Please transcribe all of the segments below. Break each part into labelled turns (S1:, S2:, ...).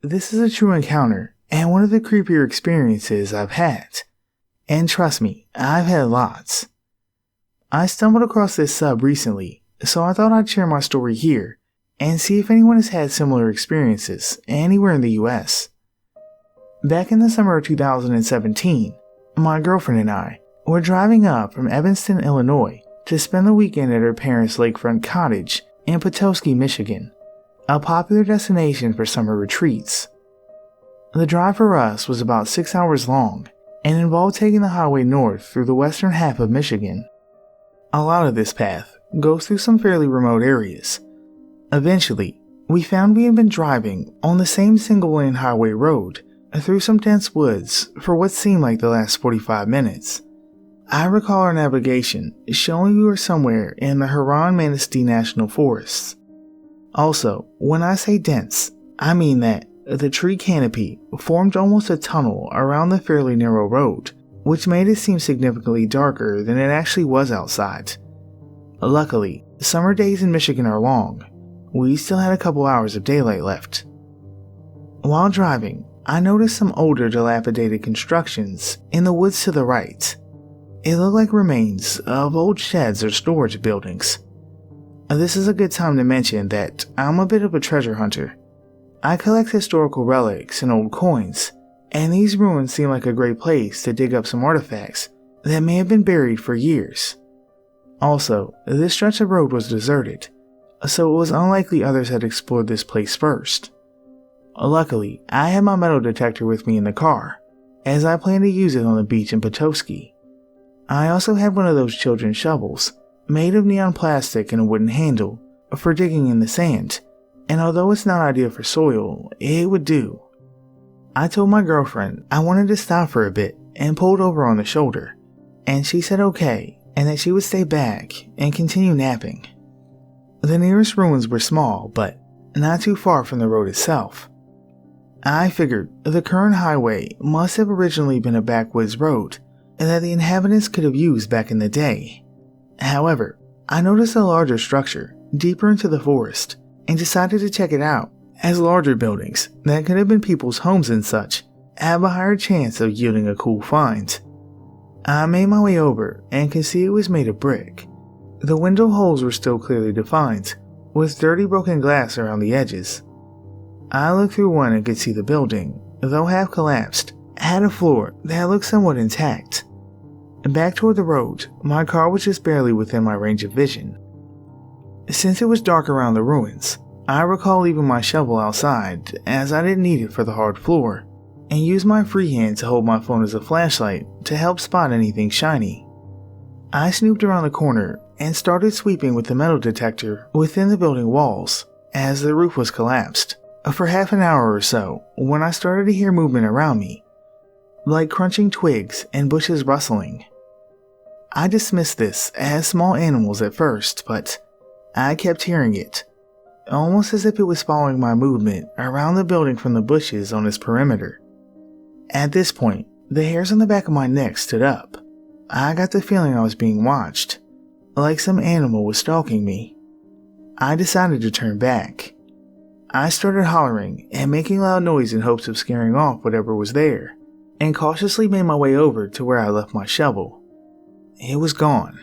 S1: This is a true encounter and one of the creepier experiences I've had. And trust me, I've had lots. I stumbled across this sub recently, so I thought I'd share my story here and see if anyone has had similar experiences anywhere in the US. Back in the summer of 2017, my girlfriend and I were driving up from Evanston, Illinois to spend the weekend at her parents' lakefront cottage in Petoskey, Michigan, a popular destination for summer retreats. The drive for us was about 6 hours long and involved taking the highway north through the western half of Michigan. A lot of this path goes through some fairly remote areas. Eventually, we found we had been driving on the same single-lane highway road through some dense woods for what seemed like the last 45 minutes. I recall our navigation showing we were somewhere in the Huron-Manistee National Forests. Also, when I say dense, I mean that the tree canopy formed almost a tunnel around the fairly narrow road, which made it seem significantly darker than it actually was outside. Luckily, summer days in Michigan are long. We still had a couple hours of daylight left. While driving, I noticed some older, dilapidated constructions in the woods to the right. It looked like remains of old sheds or storage buildings. This is a good time to mention that I'm a bit of a treasure hunter. I collect historical relics and old coins, and these ruins seem like a great place to dig up some artifacts that may have been buried for years. Also, this stretch of road was deserted, so it was unlikely others had explored this place first. Luckily, I had my metal detector with me in the car, as I planned to use it on the beach in Petoskey. I also had one of those children's shovels, made of neon plastic and a wooden handle, for digging in the sand, and although it's not ideal for soil, it would do. I told my girlfriend I wanted to stop for a bit and pulled over on the shoulder, and she said okay, and that she would stay back and continue napping. The nearest ruins were small, but not too far from the road itself. I figured the current highway must have originally been a backwoods road that the inhabitants could have used back in the day. However, I noticed a larger structure deeper into the forest and decided to check it out, as larger buildings that could have been people's homes and such have a higher chance of yielding a cool find. I made my way over and could see it was made of brick. The window holes were still clearly defined, with dirty broken glass around the edges. I looked through one and could see the building, though half collapsed, had a floor that looked somewhat intact. Back toward the road, my car was just barely within my range of vision. Since it was dark around the ruins, I recall leaving my shovel outside as I didn't need it for the hard floor, and used my free hand to hold my phone as a flashlight to help spot anything shiny. I snooped around the corner and started sweeping with the metal detector within the building walls as the roof was collapsed for half an hour or so when I started to hear movement around me, like crunching twigs and bushes rustling. I dismissed this as small animals at first, but I kept hearing it, almost as if it was following my movement around the building from the bushes on its perimeter. At this point, the hairs on the back of my neck stood up. I got the feeling I was being watched, like some animal was stalking me. I decided to turn back. I started hollering and making loud noise in hopes of scaring off whatever was there, and cautiously made my way over to where I left my shovel. It was gone,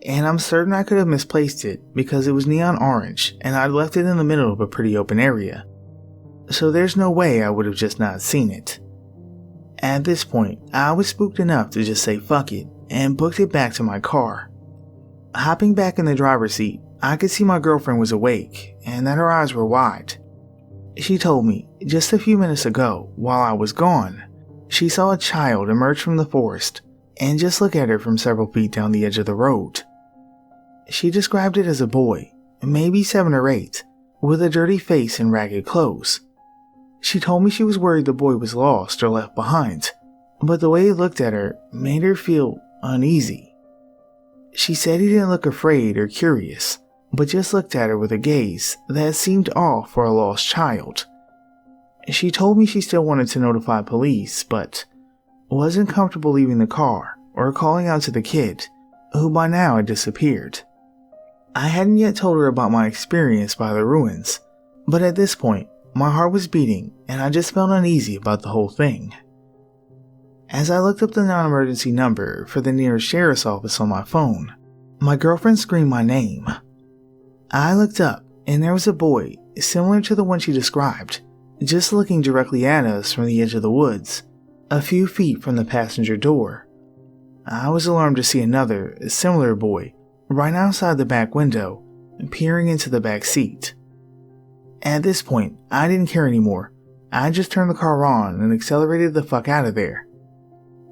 S1: and I'm certain I could have misplaced it because it was neon orange and I'd left it in the middle of a pretty open area, so there's no way I would have just not seen it. At this point, I was spooked enough to just say fuck it and booked it back to my car. Hopping back in the driver's seat, I could see my girlfriend was awake and that her eyes were wide. She told me just a few minutes ago, while I was gone, she saw a child emerge from the forest and just look at her from several feet down the edge of the road. She described it as a boy, maybe 7 or 8, with a dirty face and ragged clothes. She told me she was worried the boy was lost or left behind, but the way he looked at her made her feel uneasy. She said he didn't look afraid or curious, but just looked at her with a gaze that seemed off for a lost child. She told me she still wanted to notify police, but wasn't comfortable leaving the car or calling out to the kid, who by now had disappeared. I hadn't yet told her about my experience by the ruins, but at this point, my heart was beating and I just felt uneasy about the whole thing. As I looked up the non-emergency number for the nearest sheriff's office on my phone, my girlfriend screamed my name. I looked up and there was a boy, similar to the one she described, just looking directly at us from the edge of the woods, a few feet from the passenger door. I was alarmed to see another, similar boy, right outside the back window, peering into the back seat. At this point, I didn't care anymore. I just turned the car on and accelerated the fuck out of there.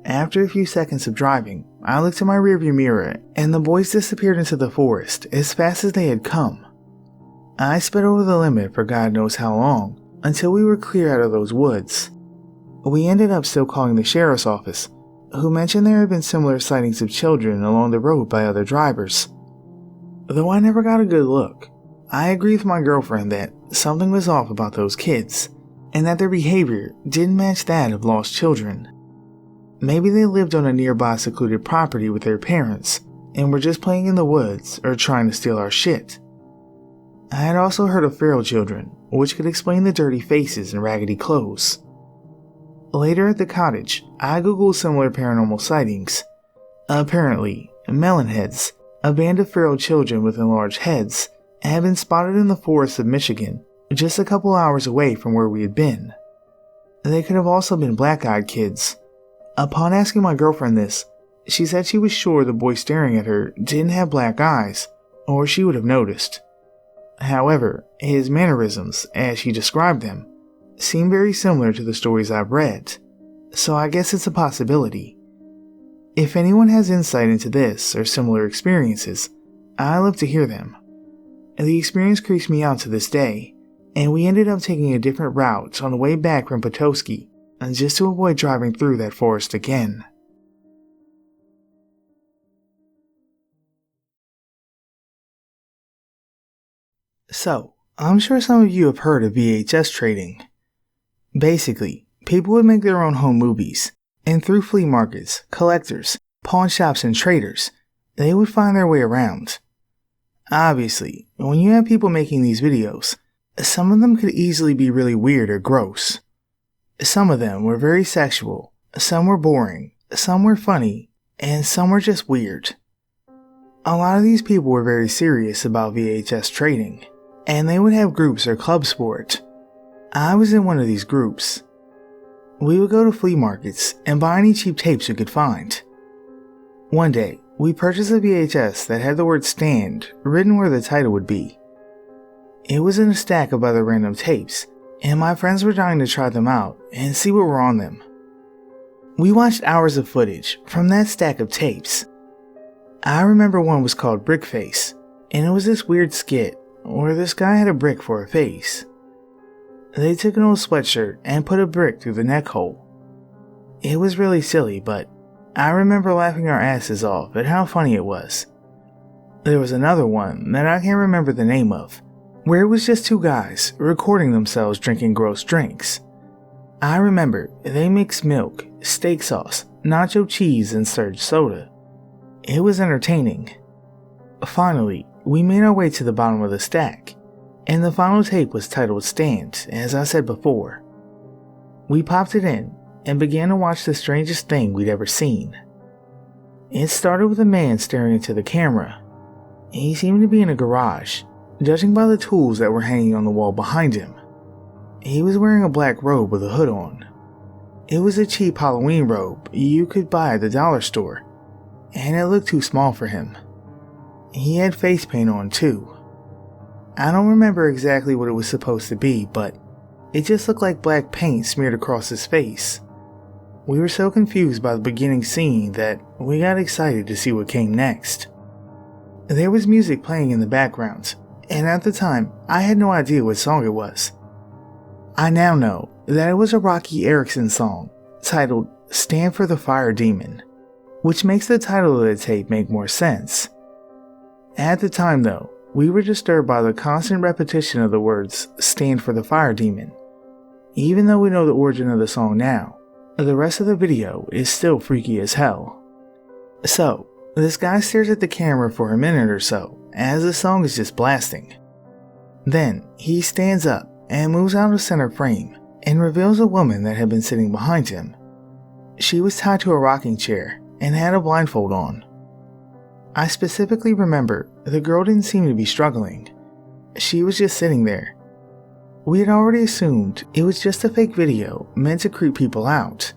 S1: After a few seconds of driving, I looked in my rearview mirror and the boys disappeared into the forest as fast as they had come. I sped over the limit for God knows how long until we were clear out of those woods. We ended up still calling the sheriff's office, who mentioned there had been similar sightings of children along the road by other drivers. Though I never got a good look, I agreed with my girlfriend that something was off about those kids, and that their behavior didn't match that of lost children. Maybe they lived on a nearby secluded property with their parents, and were just playing in the woods or trying to steal our shit. I had also heard of feral children, which could explain the dirty faces and raggedy clothes. Later at the cottage, I googled similar paranormal sightings. Apparently, melonheads, a band of feral children with enlarged heads, had been spotted in the forests of Michigan, just a couple hours away from where we had been. They could have also been black-eyed kids. Upon asking my girlfriend this, she said she was sure the boy staring at her didn't have black eyes, or she would have noticed. However, his mannerisms, as she described them, seem very similar to the stories I've read, so I guess it's a possibility. If anyone has insight into this or similar experiences, I'd love to hear them. The experience creeps me out to this day, and we ended up taking a different route on the way back from Petoskey, just to avoid driving through that forest again. So, I'm sure some of you have heard of VHS trading. Basically, people would make their own home movies, and through flea markets, collectors, pawn shops, and traders, they would find their way around. Obviously, when you have people making these videos, some of them could easily be really weird or gross. Some of them were very sexual, some were boring, some were funny, and some were just weird. A lot of these people were very serious about VHS trading, and they would have groups or clubs for it. I was in one of these groups. We would go to flea markets and buy any cheap tapes we could find. One day, we purchased a VHS that had the word "stand" written where the title would be. It was in a stack of other random tapes, and my friends were dying to try them out and see what were on them. We watched hours of footage from that stack of tapes. I remember one was called Brickface, and it was this weird skit where this guy had a brick for a face. They took an old sweatshirt and put a brick through the neck hole. It was really silly, but I remember laughing our asses off at how funny it was. There was another one that I can't remember the name of, where it was just two guys recording themselves drinking gross drinks. I remember they mixed milk, steak sauce, nacho cheese, and surge soda. It was entertaining. Finally, we made our way to the bottom of the stack, and the final tape was titled "Stand," as I said before. We popped it in and began to watch the strangest thing we'd ever seen. It started with a man staring into the camera. He seemed to be in a garage, judging by the tools that were hanging on the wall behind him. He was wearing a black robe with a hood on. It was a cheap Halloween robe you could buy at the dollar store, and it looked too small for him. He had face paint on too. I don't remember exactly what it was supposed to be, but it just looked like black paint smeared across his face. We were so confused by the beginning scene that we got excited to see what came next. There was music playing in the background, and at the time, I had no idea what song it was. I now know that it was a Rocky Erickson song titled "Stand for the Fire Demon," which makes the title of the tape make more sense. At the time though, we were disturbed by the constant repetition of the words "Stand for the Fire Demon." Even though we know the origin of the song now, the rest of the video is still freaky as hell. So, this guy stares at the camera for a minute or so as the song is just blasting. Then, he stands up and moves out of center frame and reveals a woman that had been sitting behind him. She was tied to a rocking chair and had a blindfold on. I specifically remember the girl didn't seem to be struggling. She was just sitting there. We had already assumed it was just a fake video meant to creep people out,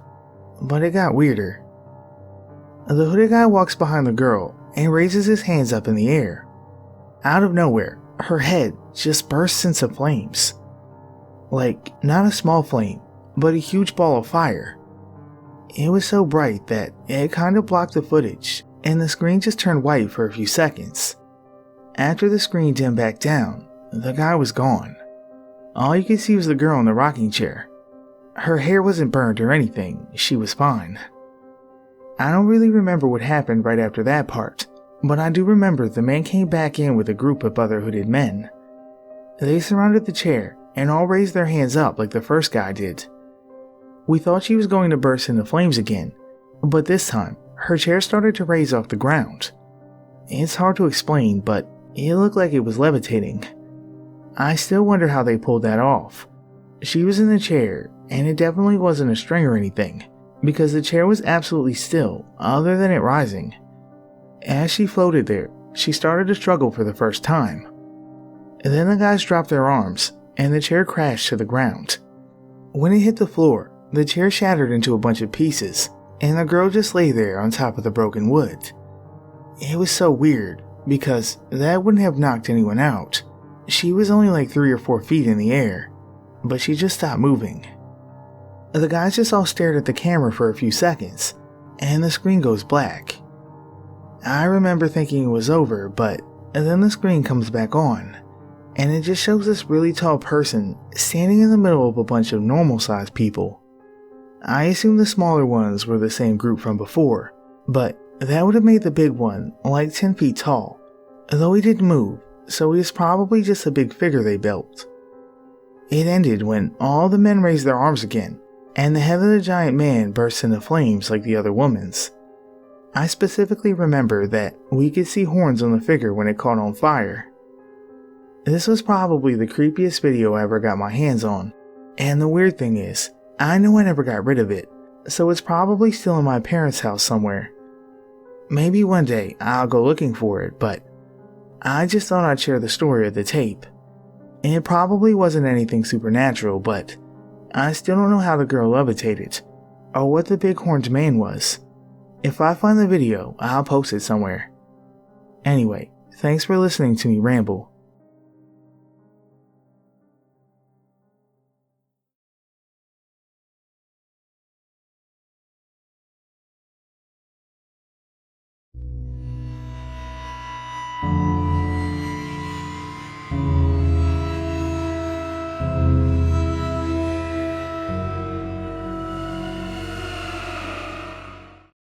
S1: but it got weirder. The hooded guy walks behind the girl and raises his hands up in the air. Out of nowhere, her head just bursts into flames. Like, not a small flame, but a huge ball of fire. It was so bright that it kind of blocked the footage, and the screen just turned white for a few seconds. After the screen dimmed back down, the guy was gone. All you could see was the girl in the rocking chair. Her hair wasn't burned or anything, she was fine. I don't really remember what happened right after that part, but I do remember the man came back in with a group of other hooded men. They surrounded the chair and all raised their hands up like the first guy did. We thought she was going to burst into flames again, but this time, her chair started to raise off the ground. It's hard to explain, but it looked like it was levitating. I still wonder how they pulled that off. She was in the chair, and it definitely wasn't a string or anything, because the chair was absolutely still, other than it rising. As she floated there, she started to struggle for the first time. Then the guys dropped their arms, and the chair crashed to the ground. When it hit the floor, the chair shattered into a bunch of pieces, and the girl just lay there on top of the broken wood. It was so weird, because that wouldn't have knocked anyone out. She was only like 3 or 4 feet in the air, but she just stopped moving. The guys just all stared at the camera for a few seconds, and the screen goes black. I remember thinking it was over, but then the screen comes back on, and it just shows this really tall person standing in the middle of a bunch of normal-sized people. I assume the smaller ones were the same group from before, but that would have made the big one like 10 feet tall, though he didn't move, so he was probably just a big figure they built. It ended when all the men raised their arms again, and the head of the giant man burst into flames like the other woman's. I specifically remember that we could see horns on the figure when it caught on fire. This was probably the creepiest video I ever got my hands on, and the weird thing is, I know I never got rid of it, so it's probably still in my parents' house somewhere. Maybe one day I'll go looking for it, but I just thought I'd share the story of the tape. It probably wasn't anything supernatural, but I still don't know how the girl levitated, or what the big horned man was. If I find the video, I'll post it somewhere. Anyway, thanks for listening to me ramble.